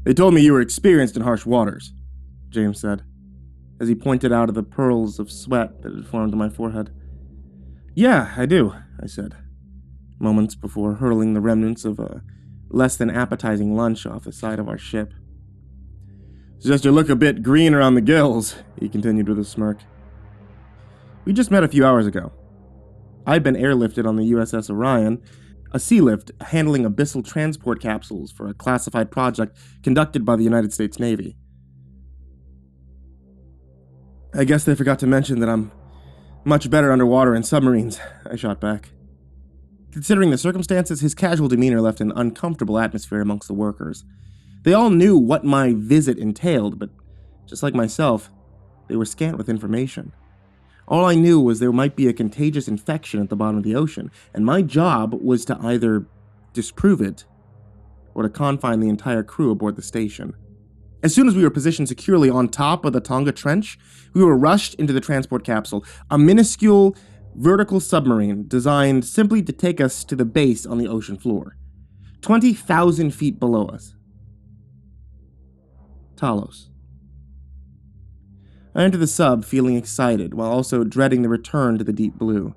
They told me you were experienced in harsh waters, James said, as he pointed out at the pearls of sweat that had formed on my forehead. Yeah, I do, I said, moments before hurling the remnants of a less than appetizing lunch off the side of our ship. Just you look a bit green around the gills, he continued with a smirk. We just met a few hours ago. I'd been airlifted on the USS Orion, a sea lift handling abyssal transport capsules for a classified project conducted by the United States Navy. I guess they forgot to mention that I'm much better underwater in submarines, I shot back. Considering the circumstances, his casual demeanor left an uncomfortable atmosphere amongst the workers. They all knew what my visit entailed, but just like myself, they were scant with information. All I knew was there might be a contagious infection at the bottom of the ocean, and my job was to either disprove it or to confine the entire crew aboard the station. As soon as we were positioned securely on top of the Tonga Trench, we were rushed into the transport capsule, a minuscule vertical submarine designed simply to take us to the base on the ocean floor, 20,000 feet below us. Talos. I entered the sub feeling excited, while also dreading the return to the deep blue.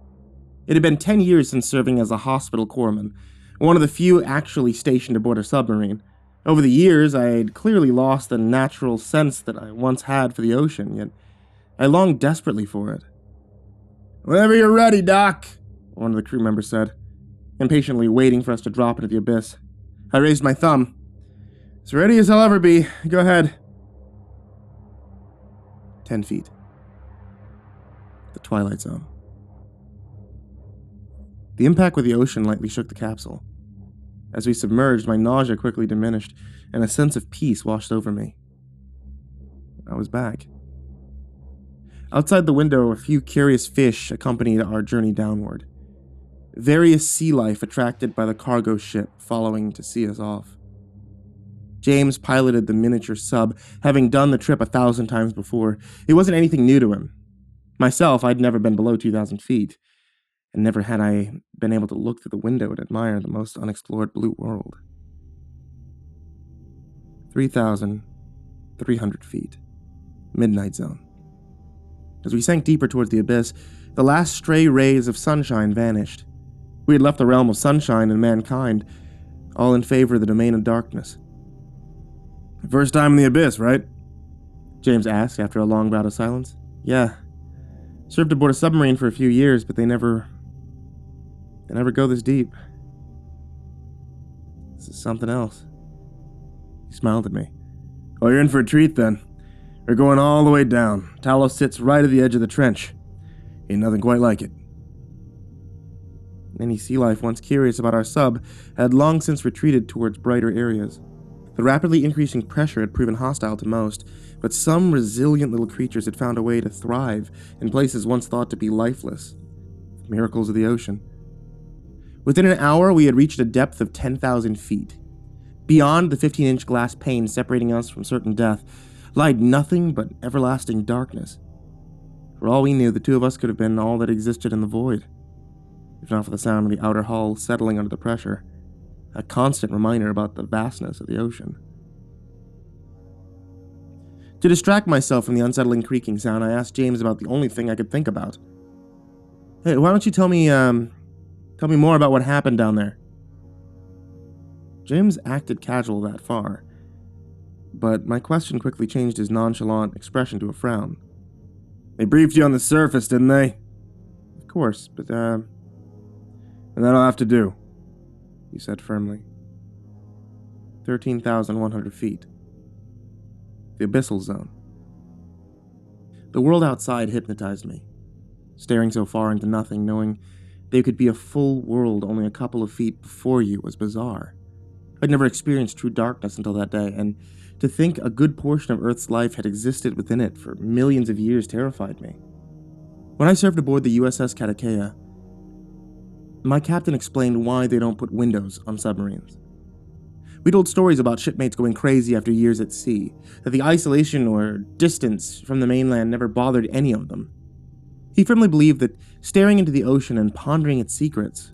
It had been 10 years since serving as a hospital corpsman, one of the few actually stationed aboard a submarine. Over the years, I had clearly lost the natural sense that I once had for the ocean, yet I longed desperately for it. Whenever you're ready, Doc, one of the crew members said, impatiently waiting for us to drop into the abyss. I raised my thumb. As ready as I'll ever be. Go ahead. 10 feet. The Twilight Zone. The impact with the ocean lightly shook the capsule. As we submerged, my nausea quickly diminished, and a sense of peace washed over me. I was back. Outside the window, a few curious fish accompanied our journey downward. Various sea life attracted by the cargo ship following to see us off. James piloted the miniature sub, having done the trip 1,000 times before. It wasn't anything new to him. Myself, I'd never been below 2,000 feet, and never had I been able to look through the window and admire the most unexplored blue world. 3,300 feet. Midnight zone. As we sank deeper towards the abyss, the last stray rays of sunshine vanished. We had left the realm of sunshine and mankind, all in favor of the domain of darkness. First time in the abyss, right? James asked after a long bout of silence. Yeah. Served aboard a submarine for a few years, but they never go this deep. This is something else. He smiled at me. Oh, you're in for a treat then. We're going all the way down. Talos sits right at the edge of the trench. Ain't nothing quite like it. Any sea life once curious about our sub had long since retreated towards brighter areas. The rapidly increasing pressure had proven hostile to most, but some resilient little creatures had found a way to thrive in places once thought to be lifeless. Miracles of the ocean. Within an hour, we had reached a depth of 10,000 feet. Beyond the 15-inch glass pane separating us from certain death, lied nothing but everlasting darkness. For all we knew, the two of us could have been all that existed in the void, if not for the sound of the outer hull settling under the pressure, a constant reminder about the vastness of the ocean. To distract myself from the unsettling creaking sound, I asked James about the only thing I could think about. Hey, why don't you tell me more about what happened down there? James acted casual that far, but my question quickly changed his nonchalant expression to a frown. They briefed you on the surface, didn't they? Of course, but, and that'll have to do, he said firmly. 13,100 feet. The abyssal zone. The world outside hypnotized me. Staring so far into nothing, knowing there could be a full world only a couple of feet before you was bizarre. I'd never experienced true darkness until that day, and to think a good portion of Earth's life had existed within it for millions of years terrified me. When I served aboard the USS Katakea, my captain explained why they don't put windows on submarines. We told stories about shipmates going crazy after years at sea, that the isolation or distance from the mainland never bothered any of them. He firmly believed that staring into the ocean and pondering its secrets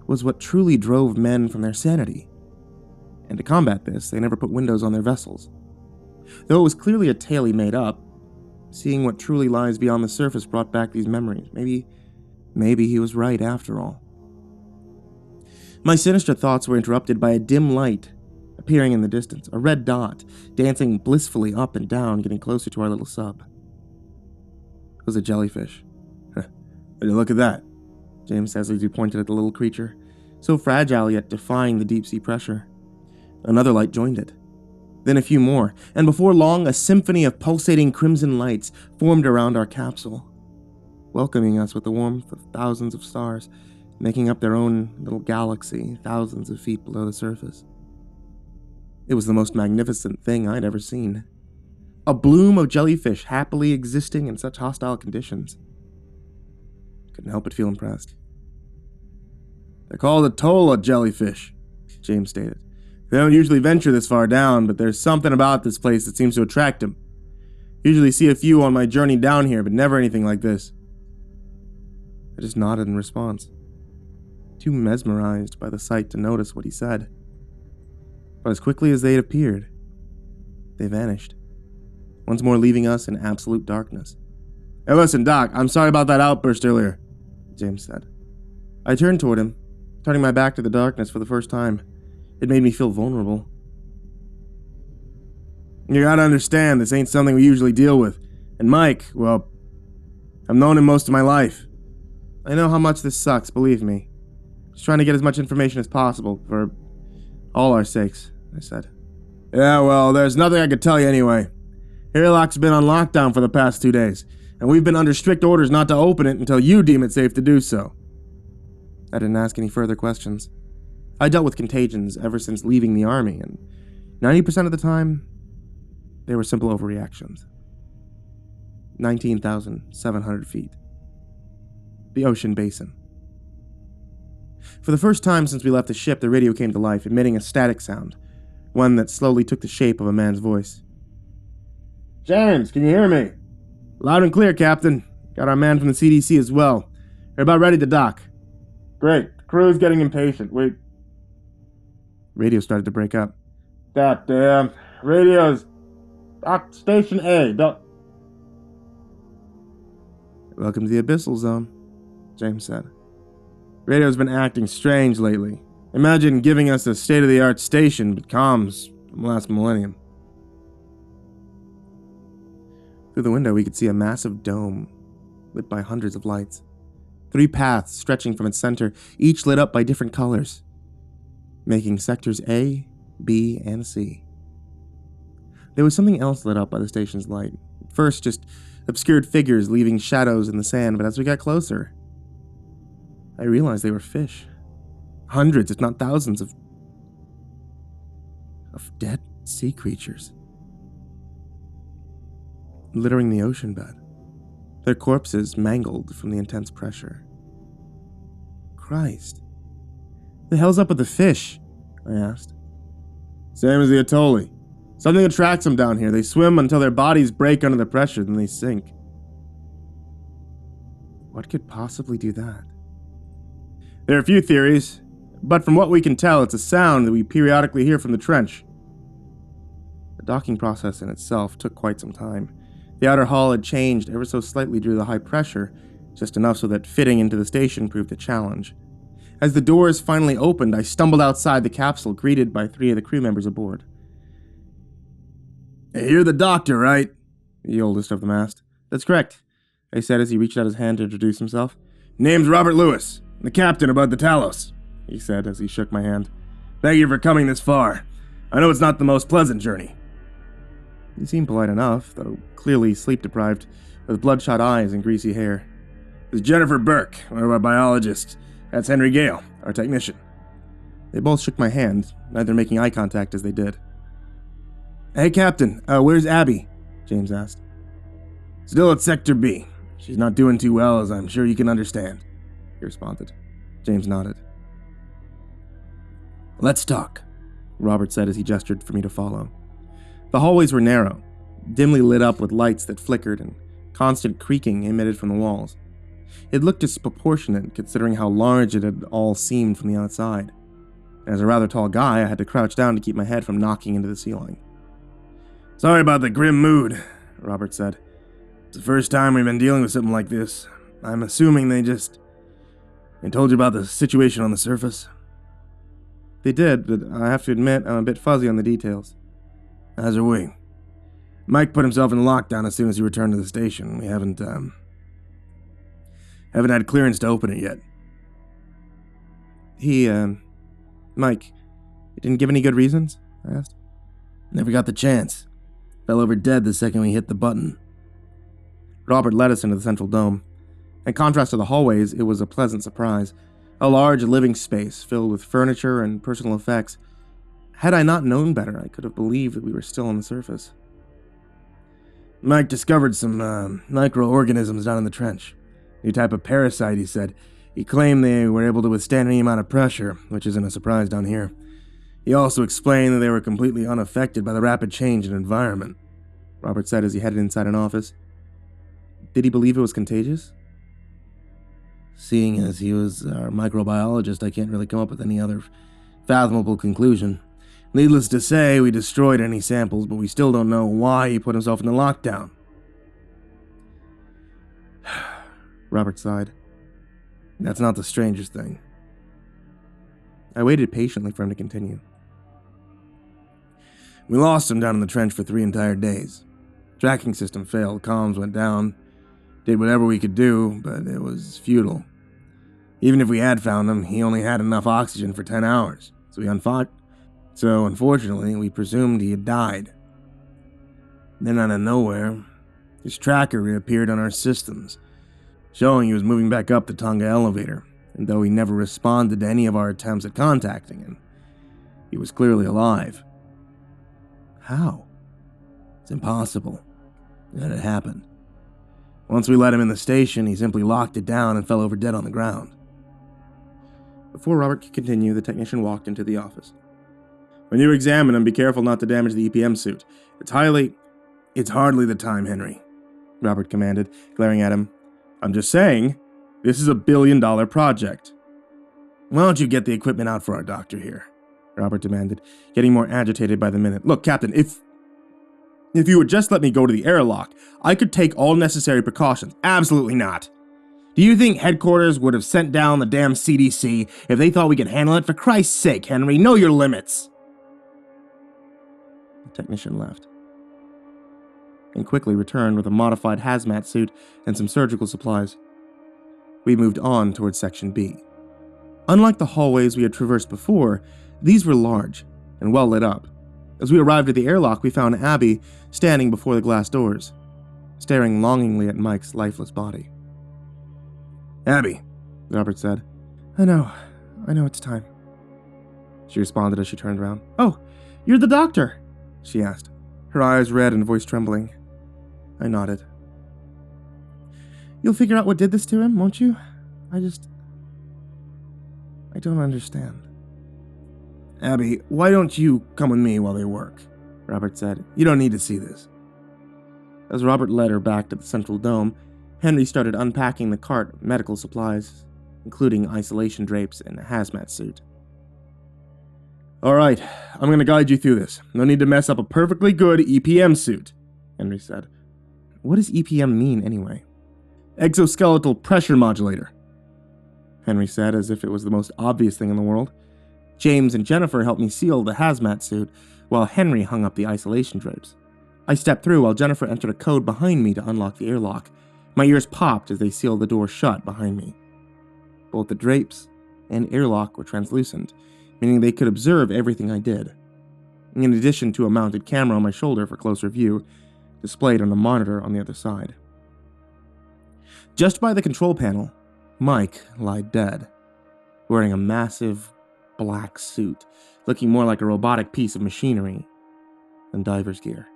was what truly drove men from their sanity. and to combat this, they never put windows on their vessels. Though it was clearly a tale he made up, seeing what truly lies beyond the surface brought back these memories. Maybe he was right after all. My sinister thoughts were interrupted by a dim light appearing in the distance, a red dot dancing blissfully up and down, getting closer to our little sub. It was a jellyfish. Look at that, James says as he pointed at the little creature, so fragile yet defying the deep-sea pressure. Another light joined it. Then a few more, and before long a symphony of pulsating crimson lights formed around our capsule, welcoming us with the warmth of thousands of stars, making up their own little galaxy thousands of feet below the surface. It was the most magnificent thing I'd ever seen. A bloom of jellyfish happily existing in such hostile conditions. Couldn't help but feel impressed. They're called Atolla jellyfish, James stated. They don't usually venture this far down, but there's something about this place that seems to attract them. Usually see a few on my journey down here, but never anything like this. I just nodded in response, too mesmerized by the sight to notice what he said. But as quickly as they had appeared, they vanished, once more leaving us in absolute darkness. Hey, listen, Doc, I'm sorry about that outburst earlier, James said. I turned toward him, turning my back to the darkness for the first time. It made me feel vulnerable. You gotta understand, this ain't something we usually deal with. And Mike, well, I've known him most of my life. I know how much this sucks, believe me. Just trying to get as much information as possible, for all our sakes, I said. Yeah, well, there's nothing I could tell you anyway. Airlock's been on lockdown for the past 2 days, and we've been under strict orders not to open it until you deem it safe to do so. I didn't ask any further questions. I dealt with contagions ever since leaving the army, and 90% of the time, they were simple overreactions. 19,700 feet. The ocean basin. For the first time since we left the ship, the radio came to life, emitting a static sound, one that slowly took the shape of a man's voice. James, can you hear me? Loud and clear, Captain. Got our man from the CDC as well. We're about ready to dock. Great. The crew's getting impatient. Wait. Radio started to break up. God damn. Radio's... Dock Station A. Welcome to the Abyssal Zone, James said. Radio's been acting strange lately. Imagine giving us a state-of-the-art station, but comms from last millennium. Through the window, we could see a massive dome, lit by hundreds of lights. 3 paths stretching from its center, each lit up by different colors, making sectors A, B, and C. There was something else lit up by the station's light. At first, just obscured figures leaving shadows in the sand, but as we got closer, I realized they were fish. Hundreds, if not thousands, of dead sea creatures, littering the ocean bed, their corpses mangled from the intense pressure. Christ. The hell's up with the fish? I asked. Same as the Atolla. Something attracts them down here. They swim until their bodies break under the pressure, then they sink. What could possibly do that? There are a few theories, but from what we can tell, it's a sound that we periodically hear from the trench. The docking process in itself took quite some time. The outer hull had changed ever so slightly due to the high pressure, just enough so that fitting into the station proved a challenge. As the doors finally opened, I stumbled outside the capsule, greeted by 3 of the crew members aboard. Hey, you're the doctor, right? The oldest of them asked. That's correct, I said as he reached out his hand to introduce himself. Name's Robert Lewis, the captain aboard the Talos, he said as he shook my hand. Thank you for coming this far. I know it's not the most pleasant journey. He seemed polite enough, though clearly sleep-deprived, with bloodshot eyes and greasy hair. This is Jennifer Burke, one of our biologists. That's Henry Gale, our technician. They both shook my hand, neither making eye contact as they did. Hey, Captain, where's Abby? James asked. Still at Sector B. She's not doing too well, as I'm sure you can understand, he responded. James nodded. Let's talk, Robert said as he gestured for me to follow. The hallways were narrow, dimly lit up with lights that flickered and constant creaking emitted from the walls. It looked disproportionate considering how large it had all seemed from the outside. As a rather tall guy, I had to crouch down to keep my head from knocking into the ceiling. "Sorry about the grim mood," Robert said. "It's the first time we've been dealing with something like this. I'm assuming they told you about the situation on the surface?" "They did, but I have to admit I'm a bit fuzzy on the details." "As are we. Mike put himself in lockdown as soon as he returned to the station. We haven't had clearance to open it yet." Mike, he didn't give any good reasons?" I asked. "Never got the chance. Fell over dead the second we hit the button." Robert led us into the central dome. In contrast to the hallways, it was a pleasant surprise. A large living space filled with furniture and personal effects. Had I not known better, I could have believed that we were still on the surface. "Mike discovered some microorganisms down in the trench. New type of parasite, he said. He claimed they were able to withstand any amount of pressure, which isn't a surprise down here. He also explained that they were completely unaffected by the rapid change in environment," Robert said as he headed inside an office. "Did he believe it was contagious?" "Seeing as he was our microbiologist, I can't really come up with any other fathomable conclusion. Needless to say, we destroyed any samples, but we still don't know why he put himself in the lockdown." Robert sighed. "That's not the strangest thing." I waited patiently for him to continue. "We lost him down in the trench for 3 entire days. Tracking system failed, comms went down, did whatever we could do, but it was futile. Even if we had found him, he only had enough oxygen for 10 hours, so unfortunately, we presumed he had died. Then out of nowhere, his tracker reappeared on our systems, showing he was moving back up the Tonga elevator, and though he never responded to any of our attempts at contacting him, he was clearly alive." "How?" "It's impossible. Yet it happened. Once we let him in the station, he simply locked it down and fell over dead on the ground." Before Robert could continue, the technician walked into the office. "When you examine him, be careful not to damage the EPM suit. It's hardly the time, Henry," Robert commanded, glaring at him. "I'm just saying, this is a billion-dollar project." "Why don't you get the equipment out for our doctor here?" Robert demanded, getting more agitated by the minute. "Look, Captain, if you would just let me go to the airlock, I could take all necessary precautions." "Absolutely not. Do you think headquarters would have sent down the damn CDC if they thought we could handle it? For Christ's sake, Henry, know your limits." The technician left, and quickly returned with a modified hazmat suit and some surgical supplies. We moved on towards Section B. Unlike the hallways we had traversed before, these were large and well lit up. As we arrived at the airlock, we found Abby standing before the glass doors, staring longingly at Mike's lifeless body. "Abby," Robert said. I know it's time," she responded as she turned around. "Oh, you're the doctor?" she asked, her eyes red and voice trembling. I nodded. "You'll figure out what did this to him, won't you? I don't understand." "Abby, why don't you come with me while they work?" Robert said. "You don't need to see this." As Robert led her back to the central dome, Henry started unpacking the cart of medical supplies, including isolation drapes and a hazmat suit. "All right, I'm going to guide you through this. No need to mess up a perfectly good EPM suit," Henry said. "What does EPM mean, anyway?" "Exoskeletal pressure modulator," Henry said, as if it was the most obvious thing in the world. James and Jennifer helped me seal the hazmat suit, while Henry hung up the isolation drapes. I stepped through while Jennifer entered a code behind me to unlock the airlock. My ears popped as they sealed the door shut behind me. Both the drapes and airlock were translucent, meaning they could observe everything I did, in addition to a mounted camera on my shoulder for closer view, displayed on a monitor on the other side. Just by the control panel, Mike lay dead, wearing a massive black suit, looking more like a robotic piece of machinery than diver's gear.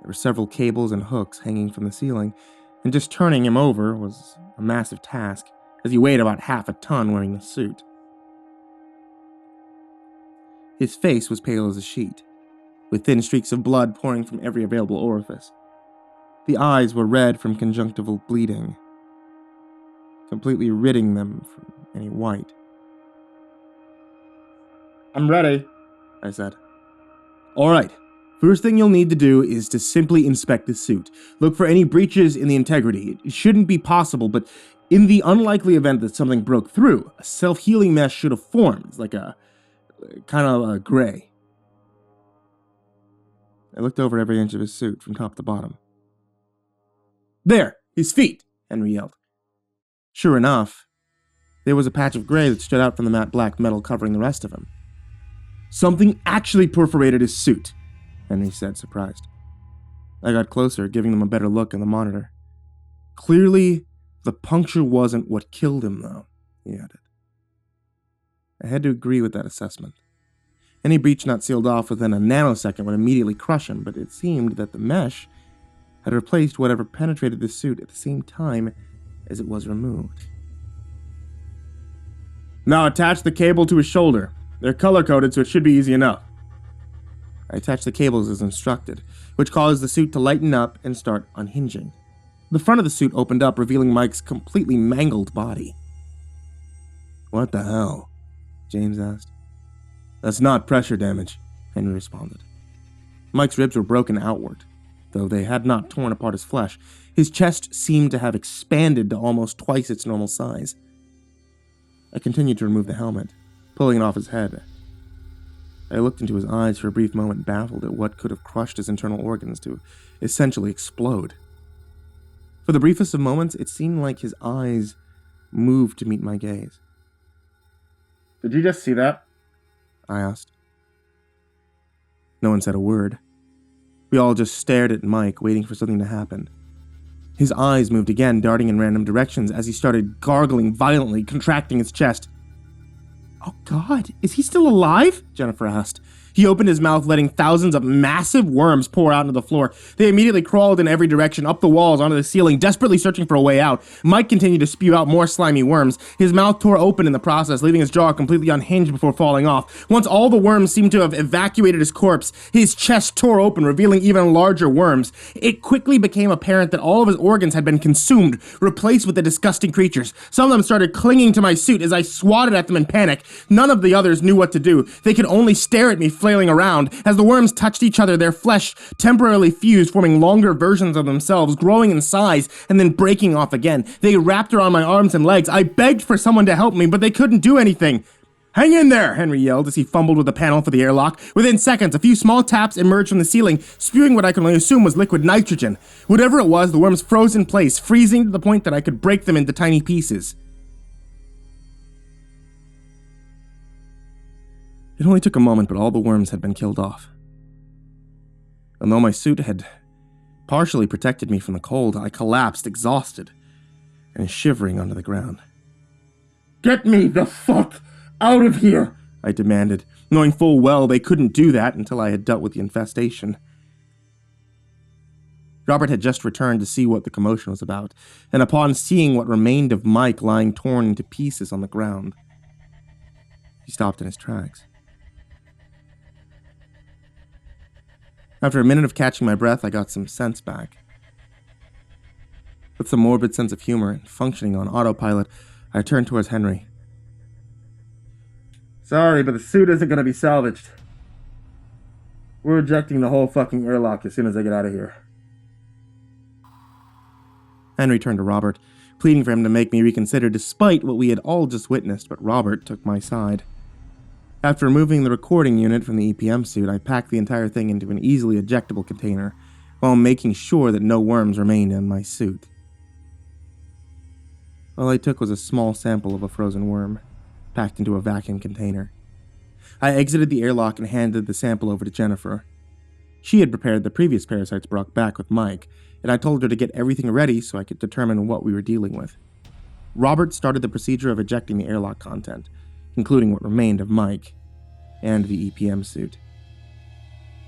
There were several cables and hooks hanging from the ceiling, and just turning him over was a massive task, as he weighed about half a ton wearing the suit. His face was pale as a sheet, with thin streaks of blood pouring from every available orifice. The eyes were red from conjunctival bleeding, completely ridding them from any white. I'm ready, I said. All right. First thing you'll need to do is to simply inspect the suit. Look for any breaches in the integrity. It shouldn't be possible, but in the unlikely event that something broke through, a self-healing mesh should have formed. It's like a kind of a gray. I looked over every inch of his suit from top to bottom. There! His feet! Henry yelled. Sure enough, there was a patch of gray that stood out from the matte black metal covering the rest of him. Something actually perforated his suit, Henry said, surprised. I got closer, giving them a better look in the monitor. Clearly, the puncture wasn't what killed him, though, he added. I had to agree with that assessment. Any breach not sealed off within a nanosecond would immediately crush him, but it seemed that the mesh had replaced whatever penetrated the suit at the same time as it was removed. Now attach the cable to his shoulder. They're color-coded, so it should be easy enough. I attached the cables as instructed, which caused the suit to lighten up and start unhinging. The front of the suit opened up, revealing Mike's completely mangled body. What the hell? James asked. That's not pressure damage, Henry responded. Mike's ribs were broken outward, though they had not torn apart his flesh. His chest seemed to have expanded to almost twice its normal size. I continued to remove the helmet, pulling it off his head. I looked into his eyes for a brief moment, baffled at what could have crushed his internal organs to essentially explode. For the briefest of moments, it seemed like his eyes moved to meet my gaze. Did you just see that? I asked. No one said a word. We all just stared at Mike, waiting for something to happen. His eyes moved again, darting in random directions as he started gargling violently, contracting his chest. Oh God, is he still alive? Jennifer asked. He opened his mouth, letting thousands of massive worms pour out into the floor. They immediately crawled in every direction, up the walls, onto the ceiling, desperately searching for a way out. Mike continued to spew out more slimy worms. His mouth tore open in the process, leaving his jaw completely unhinged before falling off. Once all the worms seemed to have evacuated his corpse, his chest tore open, revealing even larger worms. It quickly became apparent that all of his organs had been consumed, replaced with the disgusting creatures. Some of them started clinging to my suit as I swatted at them in panic. None of the others knew what to do. They could only stare at me, flailing around. As the worms touched each other, their flesh temporarily fused, forming longer versions of themselves, growing in size and then breaking off again. They wrapped around my arms and legs. I begged for someone to help me, but they couldn't do anything. Hang in there, Henry yelled as he fumbled with the panel for the airlock. Within seconds, a few small taps emerged from the ceiling, spewing what I could only assume was liquid nitrogen. Whatever it was, the worms froze in place, freezing to the point that I could break them into tiny pieces. It only took a moment, but all the worms had been killed off. And though my suit had partially protected me from the cold, I collapsed, exhausted, and shivering onto the ground. Get me the fuck out of here, I demanded, knowing full well they couldn't do that until I had dealt with the infestation. Robert had just returned to see what the commotion was about, and upon seeing what remained of Mike lying torn into pieces on the ground, he stopped in his tracks. After a minute of catching my breath, I got some sense back. With some morbid sense of humor and functioning on autopilot, I turned towards Henry. Sorry, but the suit isn't going to be salvaged. We're ejecting the whole fucking airlock as soon as I get out of here. Henry turned to Robert, pleading for him to make me reconsider despite what we had all just witnessed, but Robert took my side. After removing the recording unit from the EPM suit, I packed the entire thing into an easily ejectable container, while making sure that no worms remained in my suit. All I took was a small sample of a frozen worm, packed into a vacuum container. I exited the airlock and handed the sample over to Jennifer. She had prepared the previous parasites brought back with Mike, and I told her to get everything ready so I could determine what we were dealing with. Robert started the procedure of ejecting the airlock content, including what remained of Mike and the EPM suit.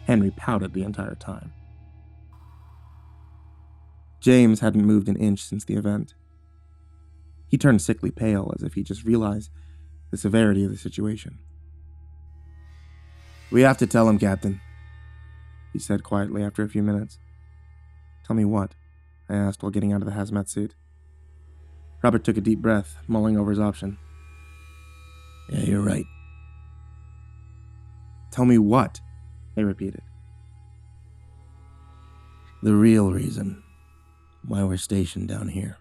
Henry pouted the entire time. James hadn't moved an inch since the event. He turned sickly pale, as if he just realized the severity of the situation. We have to tell him, Captain, he said quietly after a few minutes. Tell me what? I asked while getting out of the hazmat suit. Robert took a deep breath, mulling over his option. Yeah, you're right. Tell me what? They repeated. The real reason why we're stationed down here.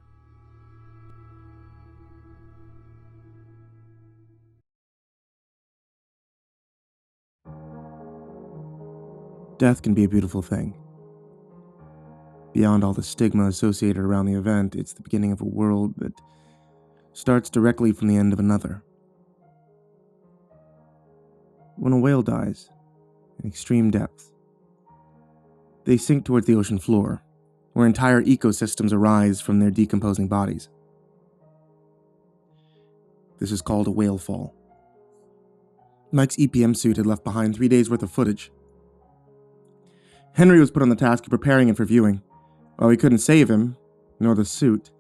Death can be a beautiful thing. Beyond all the stigma associated around the event, it's the beginning of a world that starts directly from the end of another. When a whale dies, in extreme depths, they sink towards the ocean floor, where entire ecosystems arise from their decomposing bodies. This is called a whale fall. Mike's EPM suit had left behind 3 days' worth of footage. Henry was put on the task of preparing it for viewing. While we couldn't save him, nor the suit,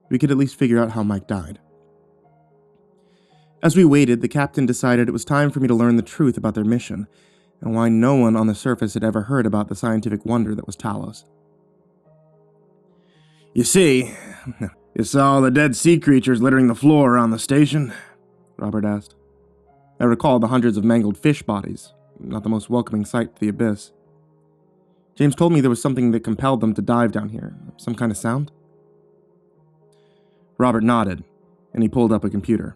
we could at least figure out how Mike died. As we waited, the captain decided it was time for me to learn the truth about their mission, and why no one on the surface had ever heard about the scientific wonder that was Talos. You see, you saw all the dead sea creatures littering the floor around the station? Robert asked. I recalled the hundreds of mangled fish bodies, not the most welcoming sight to the abyss. James told me there was something that compelled them to dive down here, some kind of sound. Robert nodded, and he pulled up a computer.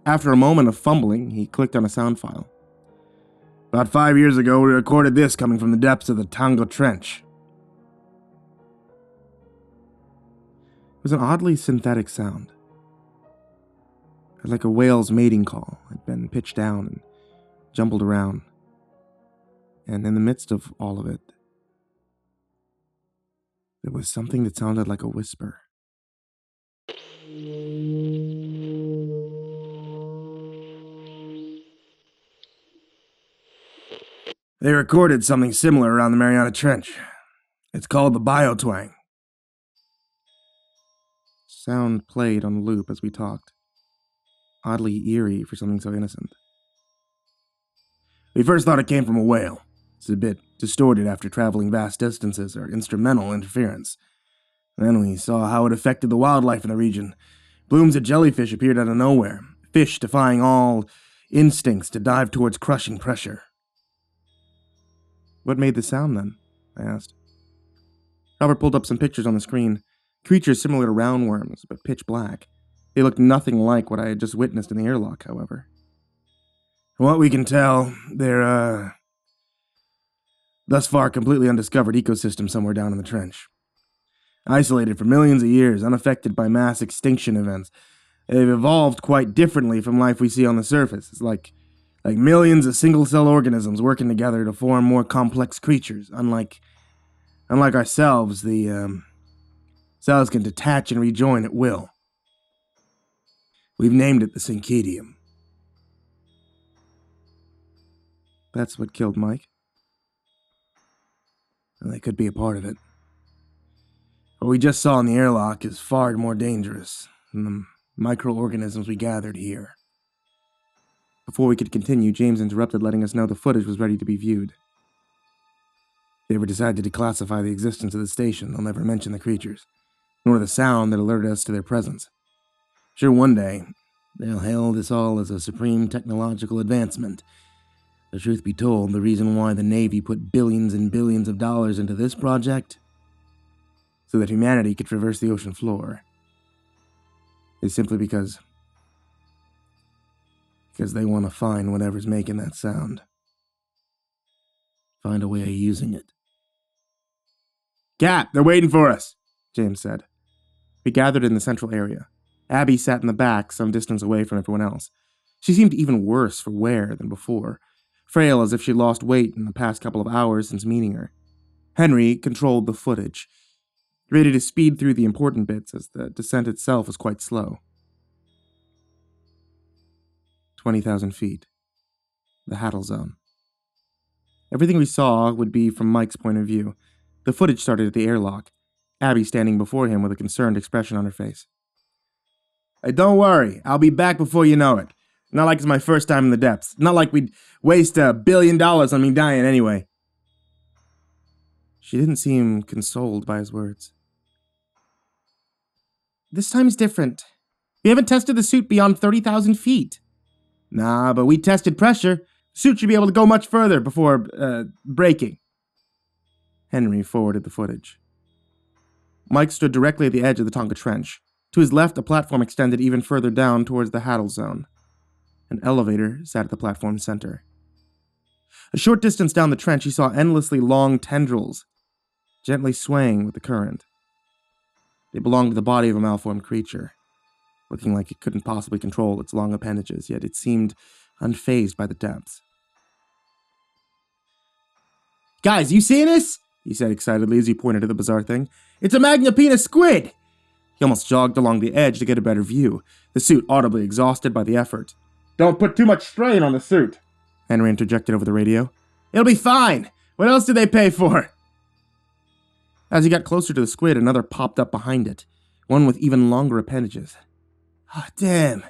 After a moment of fumbling, he clicked on a sound file. About 5 years ago, we recorded this coming from the depths of the Tango Trench. It was an oddly synthetic sound. Like a whale's mating call had been pitched down and jumbled around. And in the midst of all of it, there was something that sounded like a whisper. They recorded something similar around the Mariana Trench. It's called the biotwang. Sound played on loop as we talked. Oddly eerie for something so innocent. We first thought it came from a whale. It's a bit distorted after traveling vast distances or instrumental interference. Then we saw how it affected the wildlife in the region. Blooms of jellyfish appeared out of nowhere, fish defying all instincts to dive towards crushing pressure. What made the sound then? I asked. Robert pulled up some pictures on the screen. Creatures similar to roundworms, but pitch black. They looked nothing like what I had just witnessed in the airlock, however. From what we can tell, they're, thus far completely undiscovered ecosystem somewhere down in the trench. Isolated for millions of years, unaffected by mass extinction events. They've evolved quite differently from life we see on the surface. It's like millions of single-cell organisms working together to form more complex creatures. Unlike ourselves, the cells can detach and rejoin at will. We've named it the Syncytium. That's what killed Mike? And they could be a part of it. What we just saw in the airlock is far more dangerous than the microorganisms we gathered here. Before we could continue, James interrupted, letting us know the footage was ready to be viewed. If they ever decide to declassify the existence of the station, they'll never mention the creatures, nor the sound that alerted us to their presence. Sure, one day, they'll hail this all as a supreme technological advancement. The truth be told, the reason why the Navy put billions and billions of dollars into this project, so that humanity could traverse the ocean floor, is simply because they want to find whatever's making that sound. Find a way of using it. Cap, they're waiting for us, James said. We gathered in the central area. Abby sat in the back, some distance away from everyone else. She seemed even worse for wear than before, frail as if she'd lost weight in the past couple of hours since meeting her. Henry controlled the footage, ready to speed through the important bits as the descent itself was quite slow. 20,000 feet. The Hattle Zone. Everything we saw would be from Mike's point of view. The footage started at the airlock, Abby standing before him with a concerned expression on her face. Hey, don't worry. I'll be back before you know it. Not like it's my first time in the depths. Not like we'd waste $1 billion on me dying anyway. She didn't seem consoled by his words. This time's different. We haven't tested the suit beyond 30,000 feet. Nah, but we tested pressure. The Suit should be able to go much further before, breaking. Henry forwarded the footage. Mike stood directly at the edge of the Tonga Trench. To his left, a platform extended even further down towards the Hattle Zone. An elevator sat at the platform's center. A short distance down the trench, he saw endlessly long tendrils, gently swaying with the current. They belonged to the body of a malformed creature, looking like it couldn't possibly control its long appendages, yet it seemed unfazed by the depths. "Guys, you seeing this?" he said excitedly as he pointed at the bizarre thing. "It's a Magnapena squid!" He almost jogged along the edge to get a better view, the suit audibly exhausted by the effort. "Don't put too much strain on the suit," Henry interjected over the radio. "It'll be fine! What else did they pay for?" As he got closer to the squid, another popped up behind it, one with even longer appendages. "Ah, damn.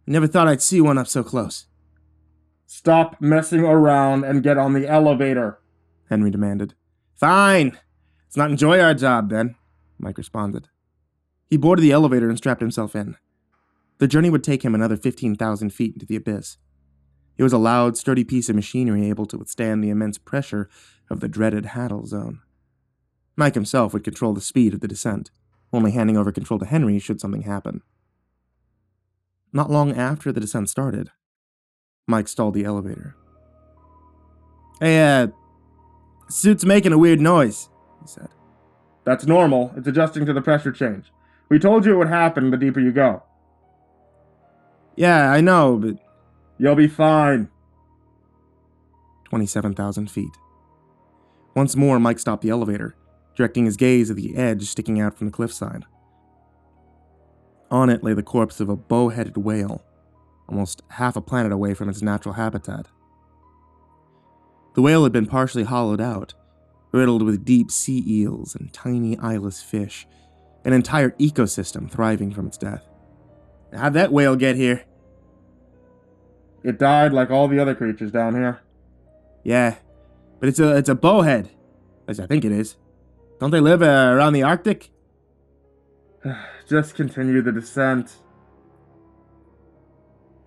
Never thought I'd see one up so close." "Stop messing around and get on the elevator," Henry demanded. "Fine. Let's not enjoy our job, then," Mike responded. He boarded the elevator and strapped himself in. The journey would take him another 15,000 feet into the abyss. It was a loud, sturdy piece of machinery able to withstand the immense pressure of the dreaded Hattle Zone. Mike himself would control the speed of the descent, only handing over control to Henry should something happen. Not long after the descent started, Mike stalled the elevator. "Hey, suit's making a weird noise," he said. "That's normal. It's adjusting to the pressure change. We told you it would happen the deeper you go." "Yeah, I know, but..." "You'll be fine." 27,000 feet. Once more, Mike stopped the elevator, directing his gaze at the edge sticking out from the cliffside. On it lay the corpse of a bow-headed whale, almost half a planet away from its natural habitat. The whale had been partially hollowed out, riddled with deep sea eels and tiny eyeless fish, an entire ecosystem thriving from its death. "How'd that whale get here?" "It died like all the other creatures down here." "Yeah, but it's a bowhead. At least I think it is. Don't they live around the Arctic?" "Just continue the descent."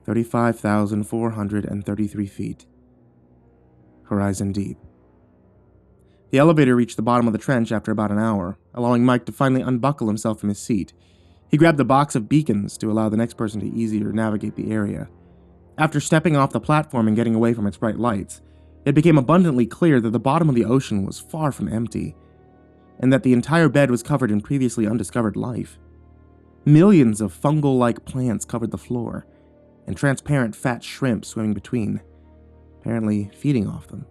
35,433 feet. Horizon deep. The elevator reached the bottom of the trench after about an hour, allowing Mike to finally unbuckle himself from his seat. He grabbed a box of beacons to allow the next person to easier navigate the area. After stepping off the platform and getting away from its bright lights, it became abundantly clear that the bottom of the ocean was far from empty, and that the entire bed was covered in previously undiscovered life. Millions of fungal-like plants covered the floor, and transparent fat shrimp swimming between, apparently feeding off them.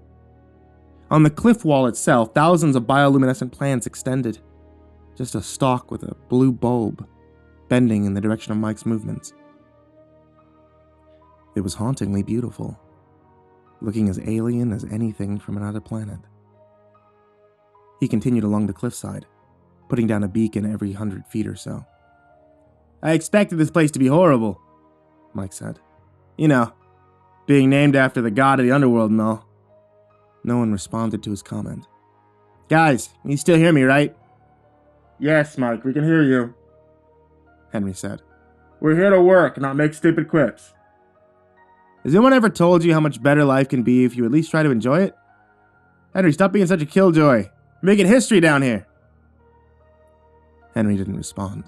On the cliff wall itself, thousands of bioluminescent plants extended, just a stalk with a blue bulb, bending in the direction of Mike's movements. It was hauntingly beautiful, looking as alien as anything from another planet. He continued along the cliffside, putting down a beacon every 100 feet or so. "I expected this place to be horrible," Mike said. "You know, being named after the god of the underworld and all." No one responded to his comment. "Guys, you still hear me, right?" "Yes, Mike, we can hear you," Henry said. "We're here to work, not make stupid quips." "Has anyone ever told you how much better life can be if you at least try to enjoy it? Henry, stop being such a killjoy. You're making history down here." Henry didn't respond.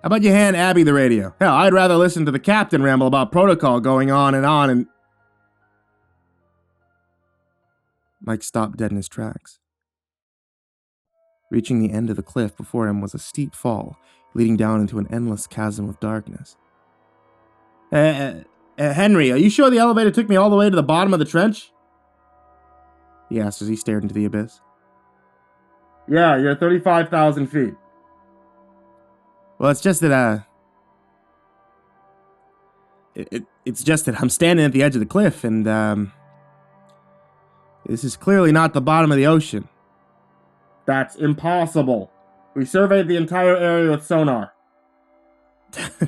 "How about you hand Abby the radio? Hell, I'd rather listen to the captain ramble about protocol going on and... Mike stopped dead in his tracks. Reaching the end of the cliff before him was a steep fall, leading down into an endless chasm of darkness. Henry, are you sure the elevator took me all the way to the bottom of the trench?" he asked as he stared into the abyss. "Yeah, you're 35,000 feet. "Well, it's just that, it's just that I'm standing at the edge of the cliff, and, this is clearly not the bottom of the ocean." "That's impossible. We surveyed the entire area with sonar."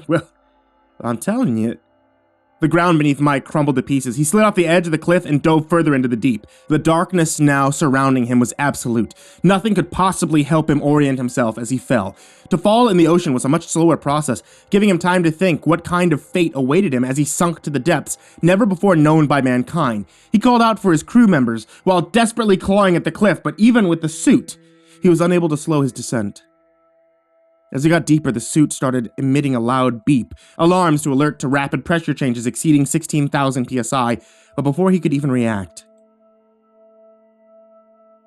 Well, I'm telling you, The ground beneath Mike crumbled to pieces. He slid off the edge of the cliff and dove further into the deep. The darkness now surrounding him was absolute. Nothing could possibly help him orient himself as he fell. To fall in the ocean was a much slower process, giving him time to think what kind of fate awaited him as he sunk to the depths, never before known by mankind. He called out for his crew members while desperately clawing at the cliff, but even with the suit, he was unable to slow his descent. As he got deeper, the suit started emitting a loud beep, alarms to alert to rapid pressure changes exceeding 16,000 psi, but before he could even react,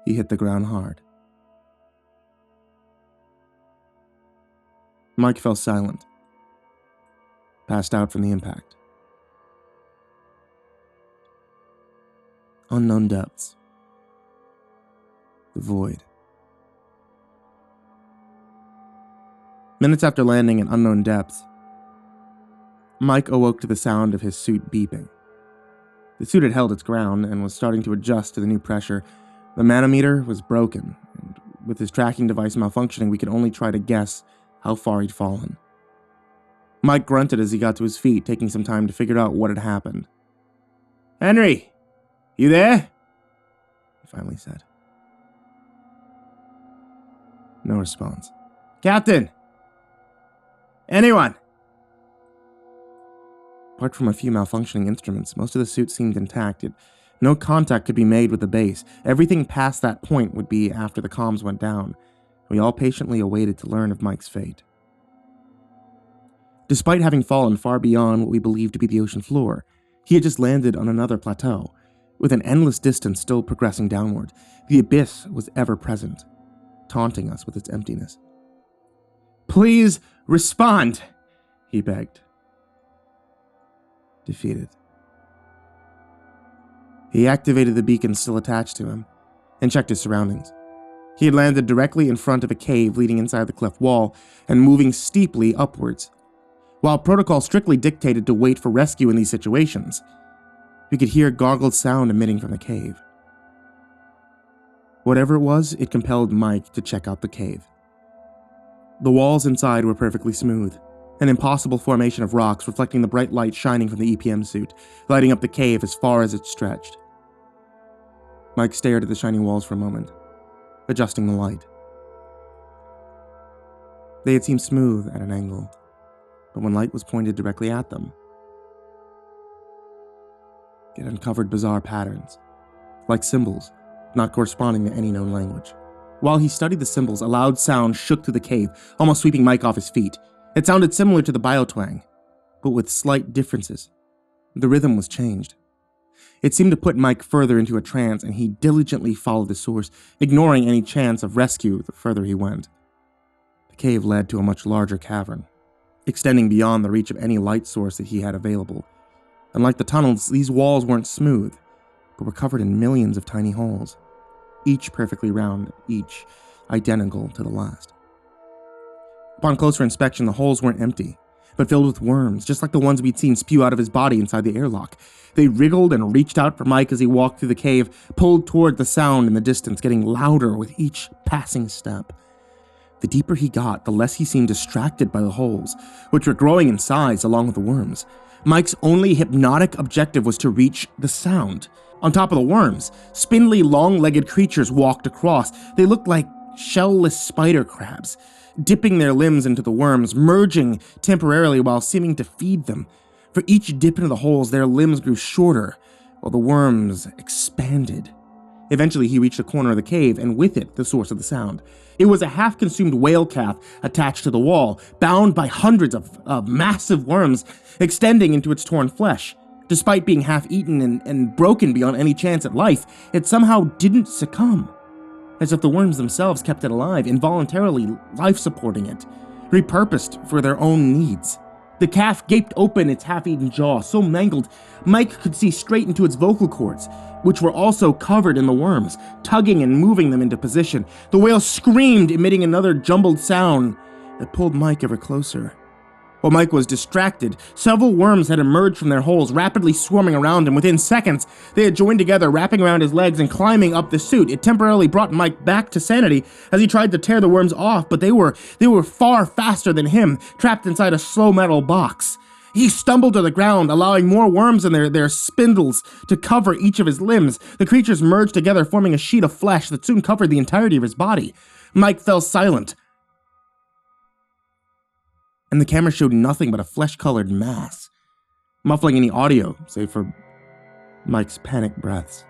he hit the ground hard. Mike fell silent, passed out from the impact. Unknown depths. The void. Minutes after landing in unknown depths, Mike awoke to the sound of his suit beeping. The suit had held its ground and was starting to adjust to the new pressure. The manometer was broken, and with his tracking device malfunctioning, we could only try to guess how far he'd fallen. Mike grunted as he got to his feet, taking some time to figure out what had happened. "Henry, you there?" he finally said. No response. "Captain! Anyone?" Apart from a few malfunctioning instruments, most of the suit seemed intact. No contact could be made with the base. Everything past that point would be after the comms went down. We all patiently awaited to learn of Mike's fate. Despite having fallen far beyond what we believed to be the ocean floor, he had just landed on another plateau, with an endless distance still progressing downward. The abyss was ever present, taunting us with its emptiness. "Please respond," he begged. Defeated. He activated the beacon still attached to him and checked his surroundings. He had landed directly in front of a cave leading inside the cliff wall and moving steeply upwards. While protocol strictly dictated to wait for rescue in these situations, we could hear a gargled sound emitting from the cave. Whatever it was, it compelled Mike to check out the cave. The walls inside were perfectly smooth, an impossible formation of rocks reflecting the bright light shining from the EPM suit, lighting up the cave as far as it stretched. Mike stared at the shining walls for a moment, adjusting the light. They had seemed smooth at an angle, but when light was pointed directly at them, it uncovered bizarre patterns, like symbols, not corresponding to any known language. While he studied the symbols, a loud sound shook through the cave, almost sweeping Mike off his feet. It sounded similar to the biotwang, but with slight differences. The rhythm was changed. It seemed to put Mike further into a trance, and he diligently followed the source, ignoring any chance of rescue the further he went. The cave led to a much larger cavern, extending beyond the reach of any light source that he had available. Unlike the tunnels, these walls weren't smooth, but were covered in millions of tiny holes, each perfectly round, each identical to the last. Upon closer inspection, the holes weren't empty, but filled with worms, just like the ones we'd seen spew out of his body inside the airlock. They wriggled and reached out for Mike as he walked through the cave, pulled toward the sound in the distance, getting louder with each passing step. The deeper he got, the less he seemed distracted by the holes, which were growing in size along with the worms. Mike's only hypnotic objective was to reach the sound. On top of the worms, spindly, long-legged creatures walked across. They looked like shell-less spider crabs, dipping their limbs into the worms, merging temporarily while seeming to feed them. For each dip into the holes, their limbs grew shorter, while the worms expanded. Eventually, he reached the corner of the cave, and with it, the source of the sound. It was a half-consumed whale calf attached to the wall, bound by hundreds of massive worms extending into its torn flesh. Despite being half-eaten and broken beyond any chance at life, it somehow didn't succumb, as if the worms themselves kept it alive, involuntarily life-supporting it, repurposed for their own needs. The calf gaped open its half-eaten jaw, so mangled, Mike could see straight into its vocal cords, which were also covered in the worms, tugging and moving them into position. The whale screamed, emitting another jumbled sound that pulled Mike ever closer. While Mike was distracted, several worms had emerged from their holes, rapidly swarming around him. Within seconds, they had joined together, wrapping around his legs and climbing up the suit. It temporarily brought Mike back to sanity as he tried to tear the worms off, but they were far faster than him, trapped inside a slow metal box. He stumbled to the ground, allowing more worms and their spindles to cover each of his limbs. The creatures merged together, forming a sheet of flesh that soon covered the entirety of his body. Mike fell silent, and the camera showed nothing but a flesh-colored mass, muffling any audio, save for Mike's panicked breaths.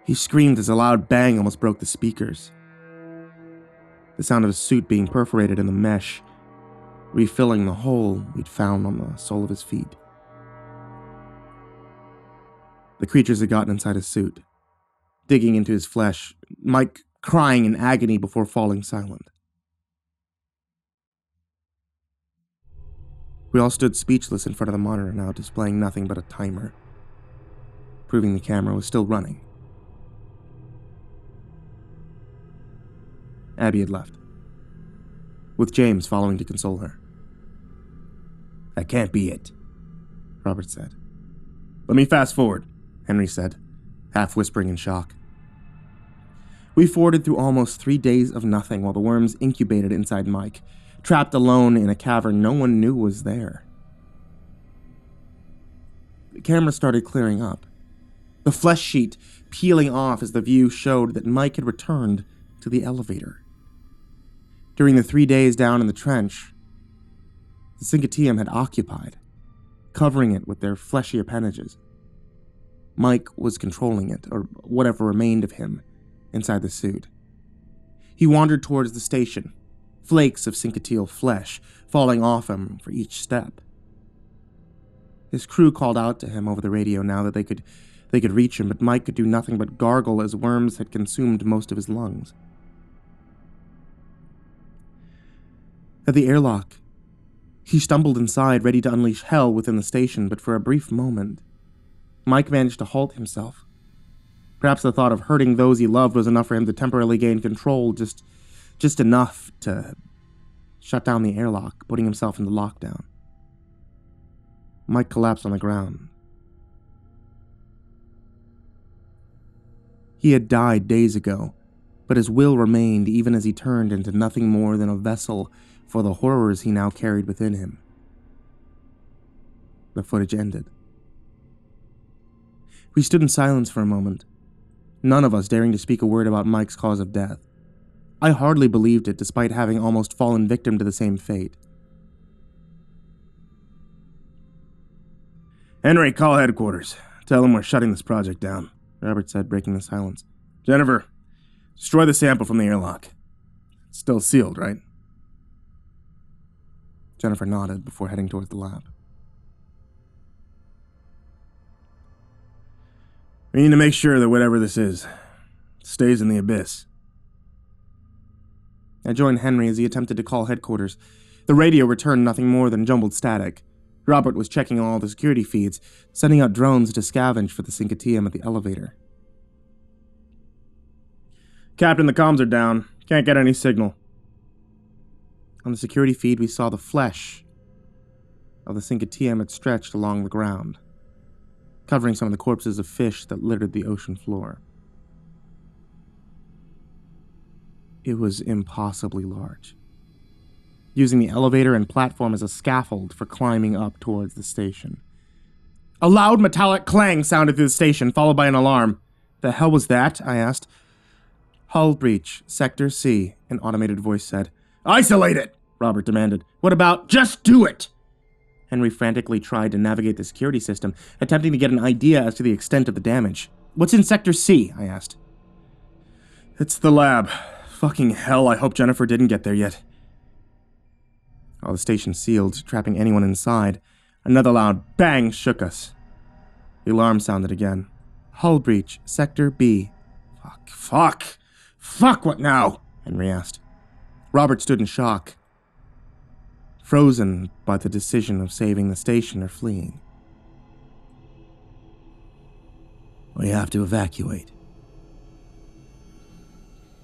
He screamed as a loud bang almost broke the speakers. The sound of his suit being perforated in the mesh, refilling the hole we'd found on the sole of his feet. The creatures had gotten inside his suit, digging into his flesh, Mike crying in agony before falling silent. We all stood speechless in front of the monitor now, displaying nothing but a timer, proving the camera was still running. Abby had left, with James following to console her. "That can't be it," Robert said. "Let me fast forward," Henry said, half whispering in shock. We forwarded through almost 3 days of nothing while the worms incubated inside Mike, trapped alone in a cavern no one knew was there. The camera started clearing up, the flesh sheet peeling off as the view showed that Mike had returned to the elevator. During the 3 days down in the trench, the Syncatium had occupied, covering it with their fleshy appendages. Mike was controlling it, or whatever remained of him, inside the suit. He wandered towards the station, flakes of syncatial flesh falling off him for each step. His crew called out to him over the radio now that they could reach him, but Mike could do nothing but gargle as worms had consumed most of his lungs. At the airlock, he stumbled inside, ready to unleash hell within the station, but for a brief moment, Mike managed to halt himself. Perhaps the thought of hurting those he loved was enough for him to temporarily gain control, just enough to shut down the airlock, putting himself into lockdown. Mike collapsed on the ground. He had died days ago, but his will remained even as he turned into nothing more than a vessel for the horrors he now carried within him. The footage ended. We stood in silence for a moment, none of us daring to speak a word about Mike's cause of death. I hardly believed it, despite having almost fallen victim to the same fate. "Henry, call headquarters. Tell them we're shutting this project down," Robert said, breaking the silence. "Jennifer, destroy the sample from the airlock. It's still sealed, right?" Jennifer nodded before heading towards the lab. "We need to make sure that whatever this is stays in the abyss." I joined Henry as he attempted to call headquarters. The radio returned nothing more than jumbled static. Robert was checking all the security feeds, sending out drones to scavenge for the Syncatium at the elevator. "Captain, the comms are down. Can't get any signal." On the security feed, we saw the flesh of the Syncatium had stretched along the ground, covering some of the corpses of fish that littered the ocean floor. It was impossibly large, using the elevator and platform as a scaffold for climbing up towards the station. A loud metallic clang sounded through the station, followed by an alarm. "The hell was that?" I asked. "Hull breach, Sector C," an automated voice said. "Isolate it!" Robert demanded. "What about just do it?" Henry frantically tried to navigate the security system, attempting to get an idea as to the extent of the damage. "What's in Sector C?" I asked. "It's the lab. Fucking hell, I hope Jennifer didn't get there yet." While the station sealed, trapping anyone inside, another loud bang shook us. The alarm sounded again. "Hull breach, Sector B." Fuck, what now?" Henry asked. Robert stood in shock, frozen by the decision of saving the station or fleeing. "We have to evacuate,"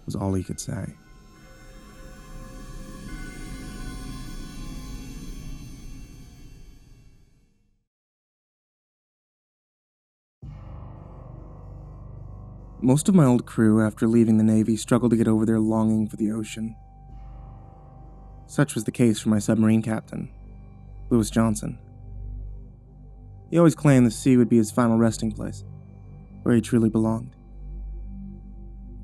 was all he could say. Most of my old crew, after leaving the Navy, struggled to get over their longing for the ocean. Such was the case for my submarine captain, Louis Johnson. He always claimed the sea would be his final resting place, where he truly belonged.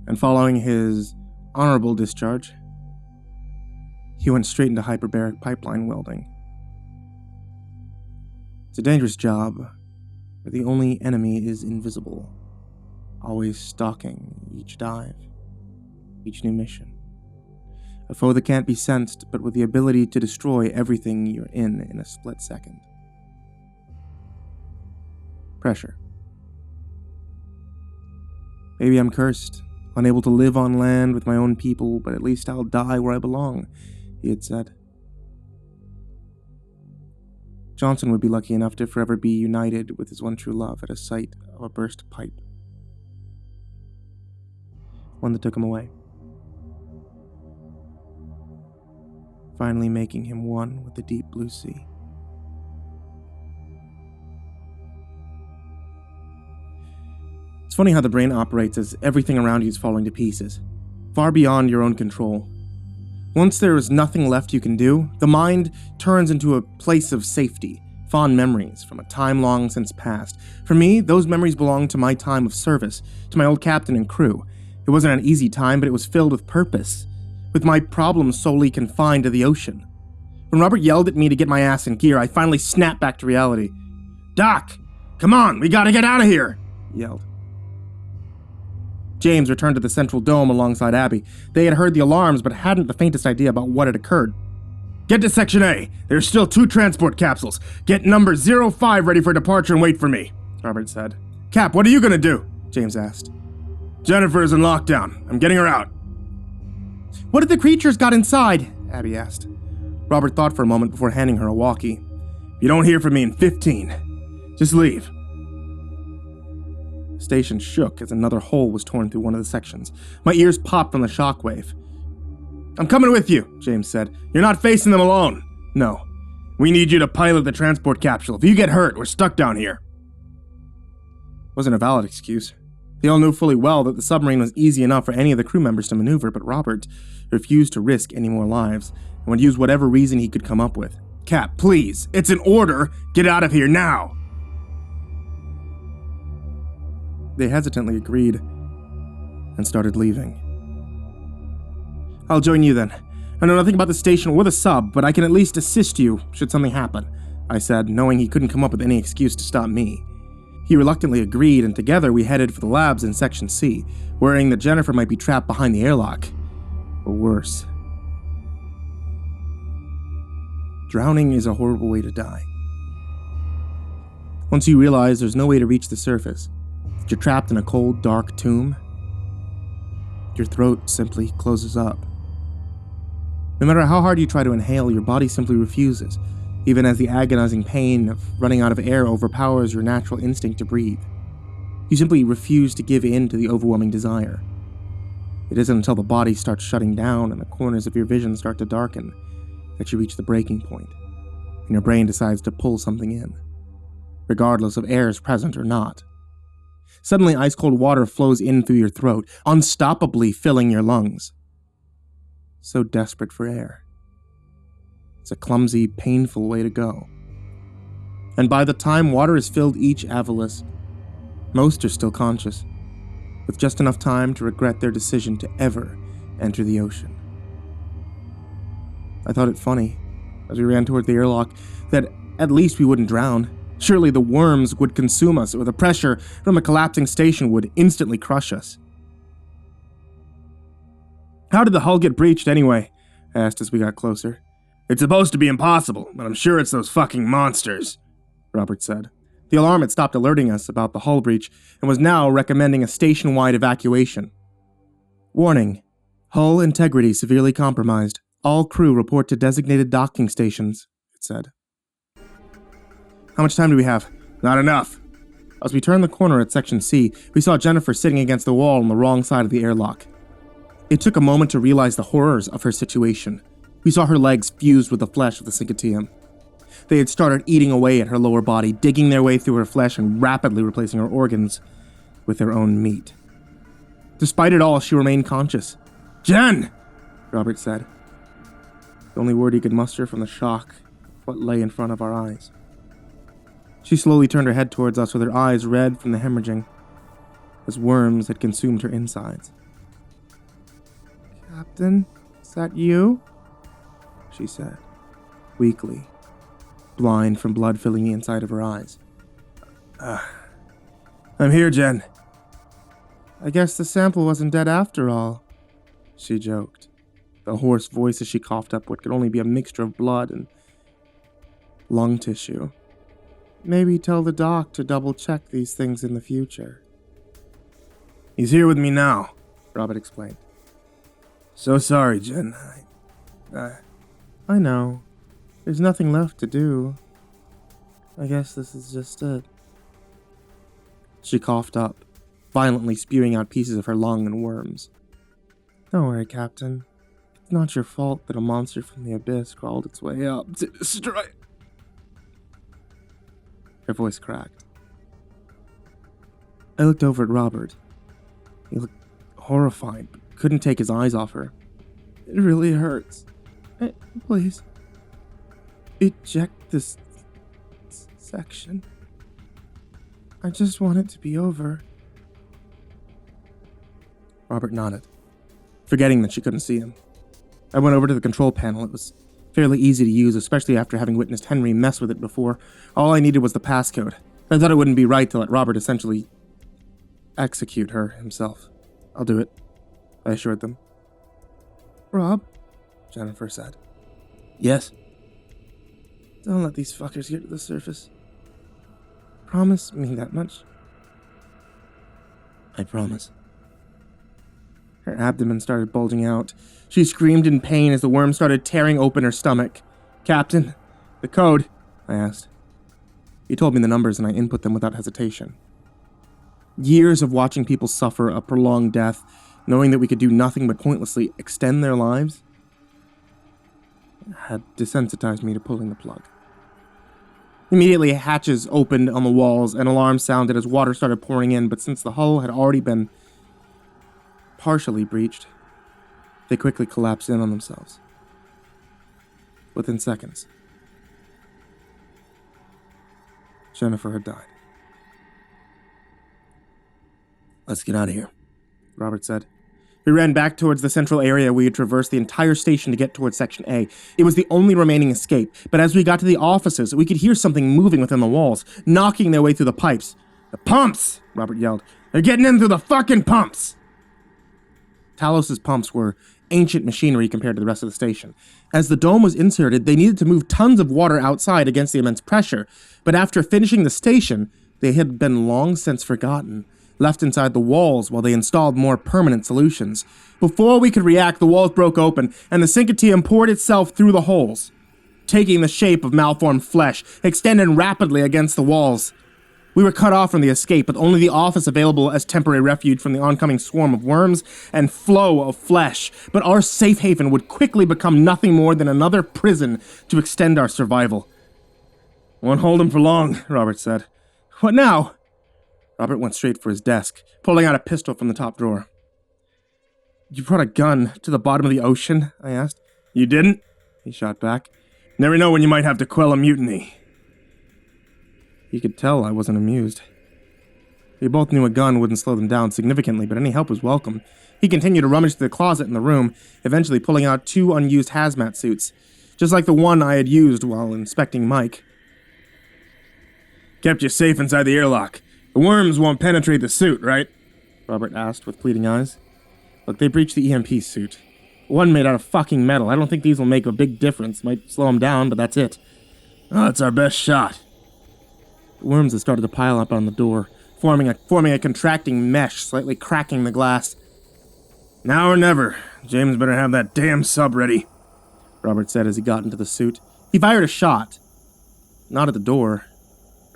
And following his honorable discharge, he went straight into hyperbaric pipeline welding. It's a dangerous job, where the only enemy is invisible, always stalking each dive, each new mission. A foe that can't be sensed, but with the ability to destroy everything you're in a split second. Pressure. Maybe I'm cursed, unable to live on land with my own people, but at least I'll die where I belong, he had said. Johnson would be lucky enough to forever be united with his one true love at a sight of a burst pipe. One that took him away. Finally making him one with the deep blue sea. It's funny how the brain operates as everything around you is falling to pieces, far beyond your own control. Once there is nothing left you can do, the mind turns into a place of safety, fond memories from a time long since past. For me, those memories belong to my time of service, to my old captain and crew. It wasn't an easy time, but it was filled with purpose, with my problems solely confined to the ocean. When Robert yelled at me to get my ass in gear, I finally snapped back to reality. "Doc, come on, we gotta get out of here," he yelled. James returned to the central dome alongside Abby. They had heard the alarms, but hadn't the faintest idea about what had occurred. "Get to Section A. There's still 2 transport capsules. Get number 05 ready for departure and wait for me," Robert said. "Cap, what are you gonna do?" James asked. "Jennifer is in lockdown. I'm getting her out." "What if the creatures got inside?" Abby asked. Robert thought for a moment before handing her a walkie. "If you don't hear from me in 15, just leave." The station shook as another hole was torn through one of the sections. My ears popped from the shockwave. "I'm coming with you," James said. "You're not facing them alone." "No. We need you to pilot the transport capsule. If you get hurt, we're stuck down here." Wasn't a valid excuse. They all knew fully well that the submarine was easy enough for any of the crew members to maneuver, but Robert refused to risk any more lives and would use whatever reason he could come up with. "Cap, please. It's an order. Get out of here now." They hesitantly agreed and started leaving. "I'll join you then. I know nothing about the station or the sub, but I can at least assist you should something happen," I said, knowing he couldn't come up with any excuse to stop me. He reluctantly agreed, and together we headed for the labs in Section C, worrying that Jennifer might be trapped behind the airlock. Or worse. Drowning is a horrible way to die. Once you realize there's no way to reach the surface, that you're trapped in a cold, dark tomb, your throat simply closes up. No matter how hard you try to inhale, your body simply refuses, even as the agonizing pain of running out of air overpowers your natural instinct to breathe. You simply refuse to give in to the overwhelming desire. It isn't until the body starts shutting down and the corners of your vision start to darken that you reach the breaking point, and your brain decides to pull something in, regardless of air is present or not. Suddenly, ice-cold water flows in through your throat, unstoppably filling your lungs. So desperate for air. It's a clumsy, painful way to go. And by the time water has filled each avulus, most are still conscious, with just enough time to regret their decision to ever enter the ocean. I thought it funny, as we ran toward the airlock, that at least we wouldn't drown. Surely the worms would consume us, or the pressure from a collapsing station would instantly crush us. "How did the hull get breached anyway?" I asked as we got closer. "It's supposed to be impossible, but I'm sure it's those fucking monsters," Robert said. The alarm had stopped alerting us about the hull breach and was now recommending a station-wide evacuation. "Warning. Hull integrity severely compromised. All crew report to designated docking stations," it said. "How much time do we have?" "Not enough." As we turned the corner at Section C, we saw Jennifer sitting against the wall on the wrong side of the airlock. It took a moment to realize the horrors of her situation. We saw her legs fused with the flesh of the Syncytium. They had started eating away at her lower body, digging their way through her flesh and rapidly replacing her organs with their own meat. Despite it all, she remained conscious. "Jen!" Robert said. the only word he could muster from the shock of what lay in front of our eyes. She slowly turned her head towards us with her eyes red from the hemorrhaging, as worms had consumed her insides. "Captain, is that you?" she said, weakly, blind from blood filling the inside of her eyes. I'm here, Jen." "I guess the sample wasn't dead after all," she joked, the hoarse voice as she coughed up what could only be a mixture of blood and lung tissue. "Maybe tell the doc to double-check these things in the future." "He's here with me now," Robert explained. "So sorry, Jen. I know. There's nothing left to do. I guess this is just it." She coughed up, violently spewing out pieces of her lung and worms. "Don't worry, Captain. It's not your fault that a monster from the abyss crawled its way up to destroy..." Her voice cracked. I looked over at Robert. He looked horrified, but couldn't take his eyes off her. "It really hurts. Please, eject this section. I just want it to be over." Robert nodded, forgetting that she couldn't see him. I went over to the control panel. It was fairly easy to use, especially after having witnessed Henry mess with it before. All I needed was the passcode. I thought it wouldn't be right to let Robert essentially execute her himself. "I'll do it," I assured them. "Rob," Jennifer said. "Yes?" "Don't let these fuckers get to the surface. Promise me that much." "I promise." Her abdomen started bulging out. She screamed in pain as the worm started tearing open her stomach. "Captain, the code," I asked. He told me the numbers and I input them without hesitation. Years of watching people suffer a prolonged death, knowing that we could do nothing but pointlessly extend their lives, had desensitized me to pulling the plug. Immediately, hatches opened on the walls and alarms sounded as water started pouring in, but since the hull had already been partially breached, they quickly collapsed in on themselves. Within seconds, Jennifer had died. "Let's get out of here," Robert said. We ran back towards the central area. We had traversed the entire station to get towards Section A. It was the only remaining escape, but as we got to the offices, we could hear something moving within the walls, knocking their way through the pipes. "The pumps!" Robert yelled. "They're getting in through the fucking pumps!" Talos's pumps were ancient machinery compared to the rest of the station. As the dome was inserted, they needed to move tons of water outside against the immense pressure, but after finishing the station, they had been long since forgotten, left inside the walls while they installed more permanent solutions. Before we could react, the walls broke open, and the Syncatium poured itself through the holes, taking the shape of malformed flesh, extending rapidly against the walls. We were cut off from the escape, with only the office available as temporary refuge from the oncoming swarm of worms and flow of flesh, but our safe haven would quickly become nothing more than another prison to extend our survival. "Won't hold him for long," Robert said. "What now?" Robert went straight for his desk, pulling out a pistol from the top drawer. "You brought a gun to the bottom of the ocean?" I asked. "You didn't?" he shot back. "Never know when you might have to quell a mutiny." He could tell I wasn't amused. We both knew a gun wouldn't slow them down significantly, but any help was welcome. He continued to rummage through the closet in the room, eventually pulling out 2 unused hazmat suits, just like the one I had used while inspecting Mike. "Kept you safe inside the airlock. The worms won't penetrate the suit, right?" Robert asked with pleading eyes. "Look, they breached the EMP suit. One made out of fucking metal. I don't think these will make a big difference. Might slow them down, but that's it." "Oh, it's our best shot." The worms had started to pile up on the door, forming a contracting mesh, slightly cracking the glass. "Now or never. James better have that damn sub ready," Robert said as he got into the suit. He fired a shot. Not at the door,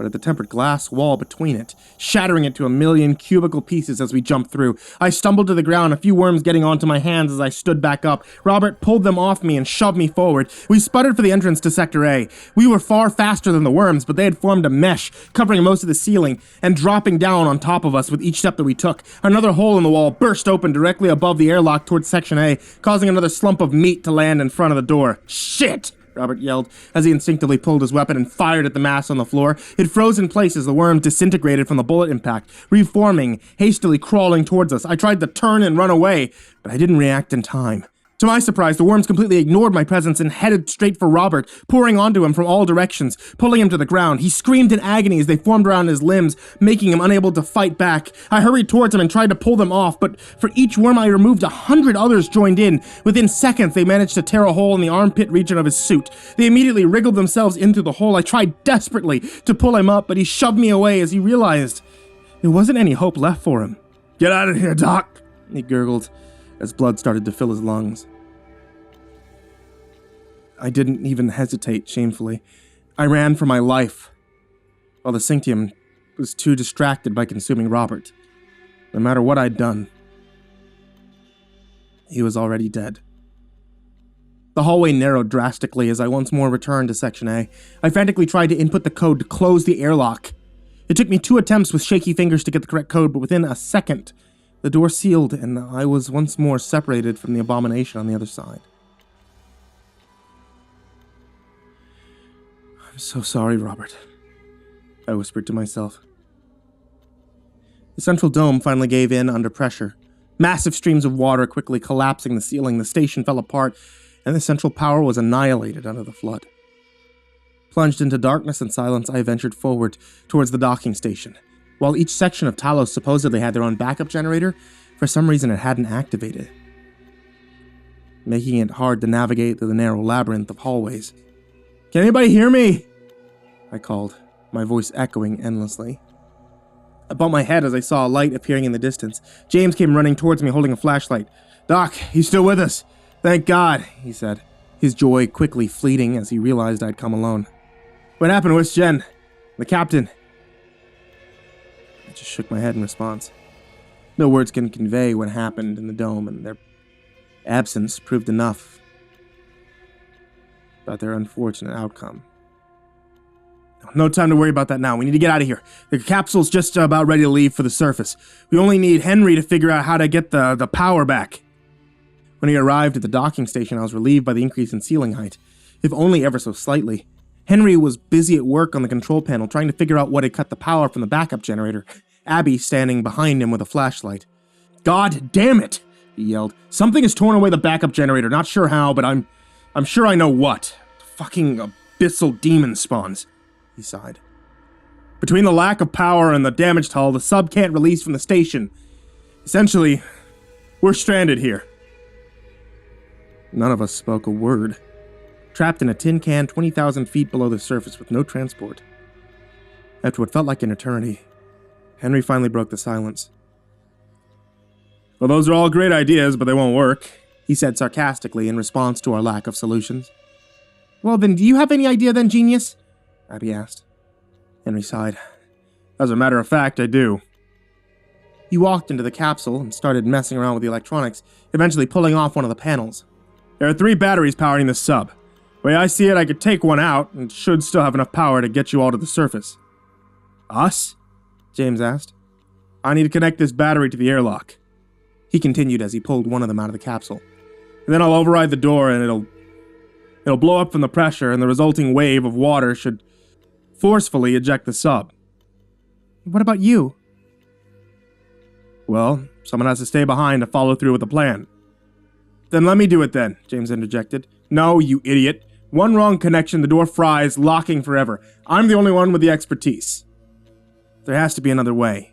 but at the tempered glass wall between it, shattering it to a million cubical pieces as we jumped through. I stumbled to the ground, a few worms getting onto my hands as I stood back up. Robert pulled them off me and shoved me forward. We sputtered for the entrance to Sector A. We were far faster than the worms, but they had formed a mesh, covering most of the ceiling and dropping down on top of us with each step that we took. Another hole in the wall burst open directly above the airlock towards Section A, causing another slump of meat to land in front of the door. "Shit!" Robert yelled as he instinctively pulled his weapon and fired at the mass on the floor. It froze in place as the worm disintegrated from the bullet impact, reforming, hastily crawling towards us. I tried to turn and run away, but I didn't react in time. To my surprise, the worms completely ignored my presence and headed straight for Robert, pouring onto him from all directions, pulling him to the ground. He screamed in agony as they formed around his limbs, making him unable to fight back. I hurried towards him and tried to pull them off, but for each worm I removed, 100 others joined in. Within seconds, they managed to tear a hole in the armpit region of his suit. They immediately wriggled themselves into the hole. I tried desperately to pull him up, but he shoved me away as he realized there wasn't any hope left for him. "Get out of here, Doc," he gurgled as blood started to fill his lungs. I didn't even hesitate, shamefully. I ran for my life, while the Synctium was too distracted by consuming Robert. No matter what I'd done, he was already dead. The hallway narrowed drastically as I once more returned to Section A. I frantically tried to input the code to close the airlock. It took me 2 attempts with shaky fingers to get the correct code, but within a second, the door sealed and I was once more separated from the abomination on the other side. "I'm so sorry, Robert," I whispered to myself. The central dome finally gave in under pressure. Massive streams of water quickly collapsing the ceiling, the station fell apart, and the central power was annihilated under the flood. Plunged into darkness and silence, I ventured forward towards the docking station. While each section of Talos supposedly had their own backup generator, for some reason it hadn't activated, making it hard to navigate through the narrow labyrinth of hallways. "Can anybody hear me?" I called, my voice echoing endlessly. I bumped my head as I saw a light appearing in the distance. James came running towards me holding a flashlight. "Doc, he's still with us. Thank God," he said, his joy quickly fleeting as he realized I'd come alone. "What happened? Where's Jen? The captain?" I just shook my head in response. No words can convey what happened in the dome, and their absence proved enough about their unfortunate outcome. "No time to worry about that now. We need to get out of here. The capsule's just about ready to leave for the surface. We only need Henry to figure out how to get the power back." When he arrived at the docking station, I was relieved by the increase in ceiling height, if only ever so slightly. Henry was busy at work on the control panel, trying to figure out what had cut the power from the backup generator, Abby standing behind him with a flashlight. "God damn it!" he yelled. "Something has torn away the backup generator. Not sure how, but I'm sure I know what. Fucking abyssal demon spawns," he sighed. "Between the lack of power and the damaged hull, the sub can't release from the station. Essentially, we're stranded here." None of us spoke a word, trapped in a tin can 20,000 feet below the surface with no transport. After what felt like an eternity, Henry finally broke the silence. "Well, those are all great ideas, but they won't work," he said sarcastically in response to our lack of solutions. "Well then, do you have any idea then, genius?" Abby asked. Henry sighed. "As a matter of fact, I do." He walked into the capsule and started messing around with the electronics, eventually pulling off one of the panels. "There are 3 batteries powering this sub. The way I see it, I could take one out and should still have enough power to get you all to the surface." "Us?" James asked. "I need to connect this battery to the airlock," he continued as he pulled one of them out of the capsule. "And then I'll override the door and it'll blow up from the pressure, and the resulting wave of water should forcefully eject the sub." "What about you?" "Well, someone has to stay behind to follow through with the plan." "Then let me do it then," James interjected. "No, you idiot. One wrong connection, the door fries, locking forever. I'm the only one with the expertise. There has to be another way."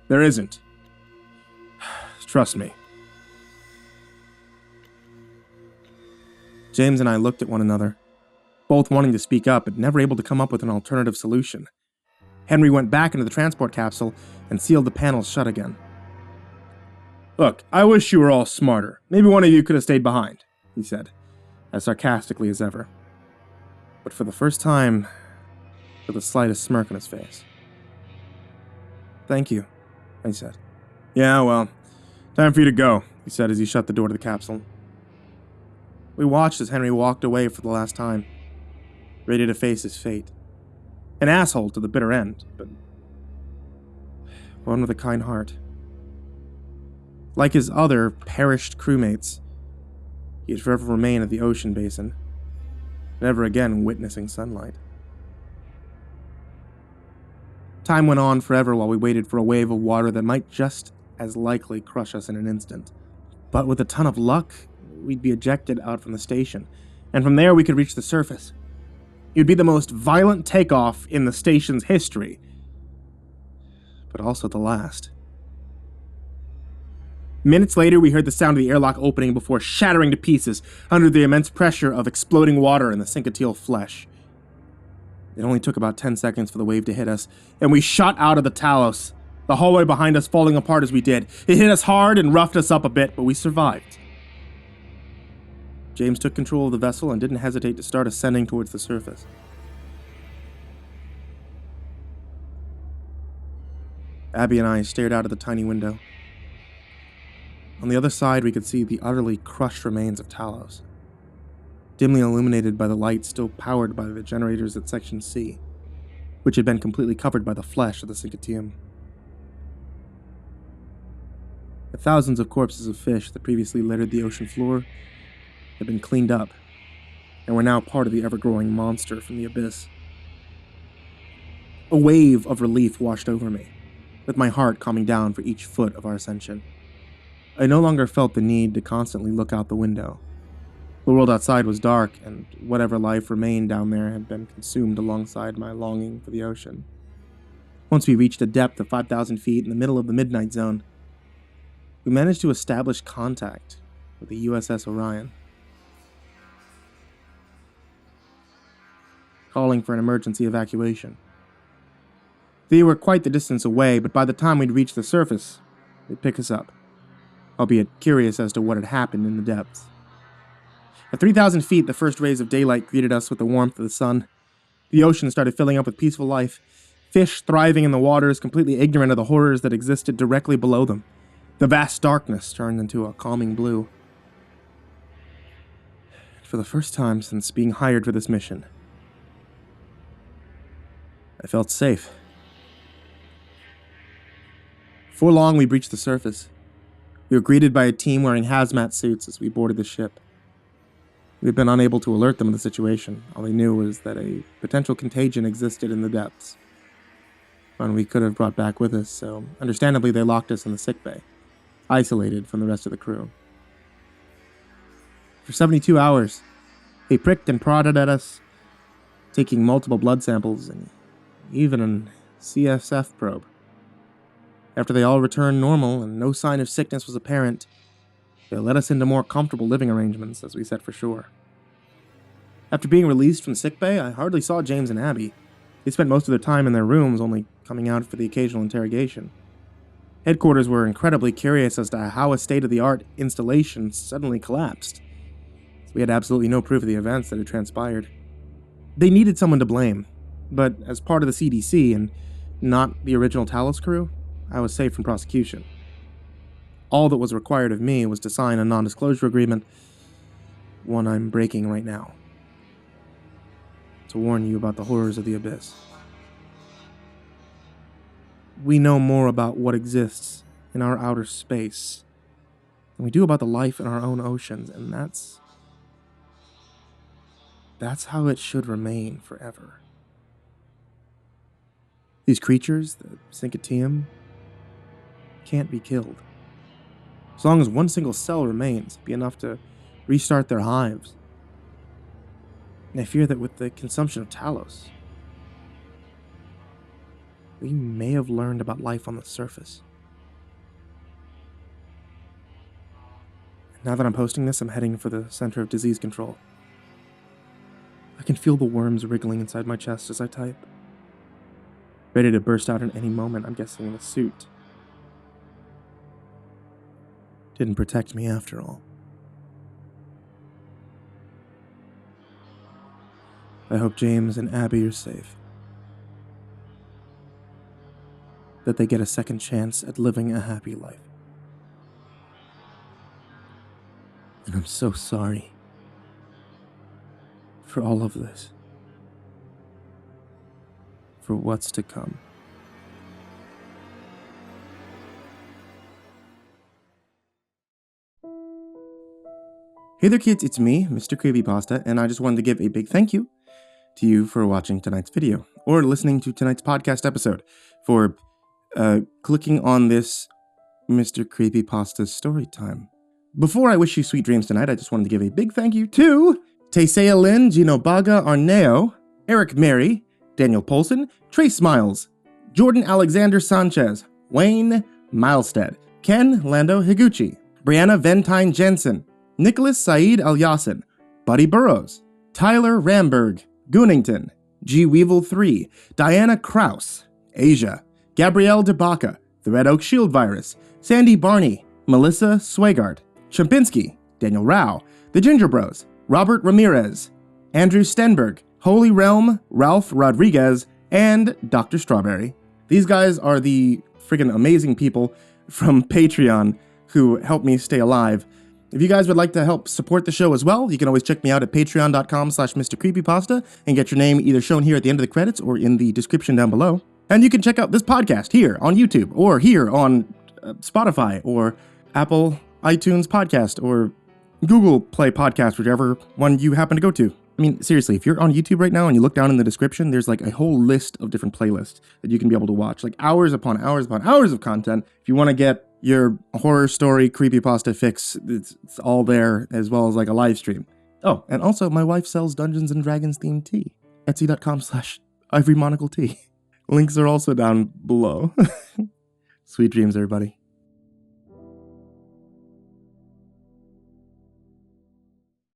"There isn't. Trust me." James and I looked at one another, both wanting to speak up, but never able to come up with an alternative solution. Henry went back into the transport capsule and sealed the panels shut again. "Look, I wish you were all smarter. Maybe one of you could have stayed behind," he said, as sarcastically as ever. But for the first time, with the slightest smirk on his face. "Thank you," I said. "Yeah, well, time for you to go," he said as he shut the door to the capsule. We watched as Henry walked away for the last time, ready to face his fate. An asshole to the bitter end, but one with a kind heart. Like his other perished crewmates, he'd forever remain at the ocean basin, never again witnessing sunlight. Time went on forever while we waited for a wave of water that might just as likely crush us in an instant. But with a ton of luck, we'd be ejected out from the station, and from there we could reach the surface. It would be the most violent takeoff in the station's history, but also the last. Minutes later, we heard the sound of the airlock opening before shattering to pieces under the immense pressure of exploding water and the cincatiel flesh. It only took about 10 seconds for the wave to hit us, and we shot out of the Talos, the hallway behind us falling apart as we did. It hit us hard and roughed us up a bit, but we survived. James took control of the vessel and didn't hesitate to start ascending towards the surface. Abby and I stared out of the tiny window. On the other side, we could see the utterly crushed remains of Talos, dimly illuminated by the light still powered by the generators at Section C, which had been completely covered by the flesh of the cincatium. The thousands of corpses of fish that previously littered the ocean floor had been cleaned up, and were now part of the ever-growing monster from the abyss. A wave of relief washed over me, with my heart calming down for each foot of our ascension. I no longer felt the need to constantly look out the window. The world outside was dark, and whatever life remained down there had been consumed alongside my longing for the ocean. Once we reached a depth of 5,000 feet in the middle of the midnight zone, we managed to establish contact with the USS Orion, calling for an emergency evacuation. They were quite the distance away, but by the time we'd reached the surface, they'd pick us up, albeit curious as to what had happened in the depths. At 3,000 feet, the first rays of daylight greeted us with the warmth of the sun. The ocean started filling up with peaceful life, fish thriving in the waters, completely ignorant of the horrors that existed directly below them. The vast darkness turned into a calming blue. For the first time since being hired for this mission, I felt safe. Before long, we breached the surface. We were greeted by a team wearing hazmat suits as we boarded the ship. We had been unable to alert them of the situation. All they knew was that a potential contagion existed in the depths, one we could have brought back with us, so understandably they locked us in the sickbay, isolated from the rest of the crew. For 72 hours, they pricked and prodded at us, taking multiple blood samples and even an CSF probe. After they all returned normal and no sign of sickness was apparent, they let us into more comfortable living arrangements, as we set for shore. After being released from sickbay, I hardly saw James and Abby. They spent most of their time in their rooms, only coming out for the occasional interrogation. Headquarters were incredibly curious as to how a state-of-the-art installation suddenly collapsed. We had absolutely no proof of the events that had transpired. They needed someone to blame, but as part of the CDC and not the original Talos crew, I was safe from prosecution. All that was required of me was to sign a non-disclosure agreement, one I'm breaking right now, to warn you about the horrors of the abyss. We know more about what exists in our outer space than we do about the life in our own oceans, and that's how it should remain forever. These creatures, the cincatium, can't be killed. As long as one single cell remains, it'd be enough to restart their hives. And I fear that with the consumption of Talos, we may have learned about life on the surface. Now that I'm posting this, I'm heading for the Center of Disease Control. I can feel the worms wriggling inside my chest as I type. Ready to burst out at any moment, I'm guessing the suit didn't protect me after all. I hope James and Abby are safe. that they get a second chance at living a happy life. And I'm so sorry for all of this, for what's to come. Hey there kids, it's me, MrCreepyPasta, and I just wanted to give a big thank you to you for watching tonight's video, or listening to tonight's podcast episode, for clicking on this MrCreepyPasta Storytime. Before I wish you sweet dreams tonight, I just wanted to give a big thank you to Taysia-lynn, Genobaga-Arneho, Erik Mary, Daniel Poulsen, Trace Smiles, Jordan Alexander Sanchez, Wayne Milstead, Ken Lando Higuchi, Brianna Tine-Janzen, Nicholas Saeid Alyain, Buddy Burroughs, Tyler Ramberg, Goonington, G. Weevil 3, Diana Kraus, Asia, Gabrielle de Baca, TheRedOakShieldVirus, Sindee Barney, Melissa Sweigart, Chompski, Daniel Rowe, The Ginger Bros, Robert Ramirez, Andrew Stenberg, Holy Realm, Ralph Rodriguez, and Dr. Strawberry. These guys are the friggin' amazing people from Patreon who help me stay alive. If you guys would like to help support the show as well, you can always check me out at patreon.com/MrCreepyPasta and get your name either shown here at the end of the credits or in the description down below. And you can check out this podcast here on YouTube or here on Spotify or Apple iTunes Podcast or Google Play Podcast, whichever one you happen to go to. I mean, seriously, if you're on YouTube right now and you look down in the description, there's like a whole list of different playlists that you can be able to watch, like hours upon hours upon hours of content. If you want to get your horror story creepypasta fix, it's all there, as well as like a live stream. Oh, and also my wife sells Dungeons and Dragons themed tea. Etsy.com/ivorymonocletea. Links are also down below. Sweet dreams, everybody.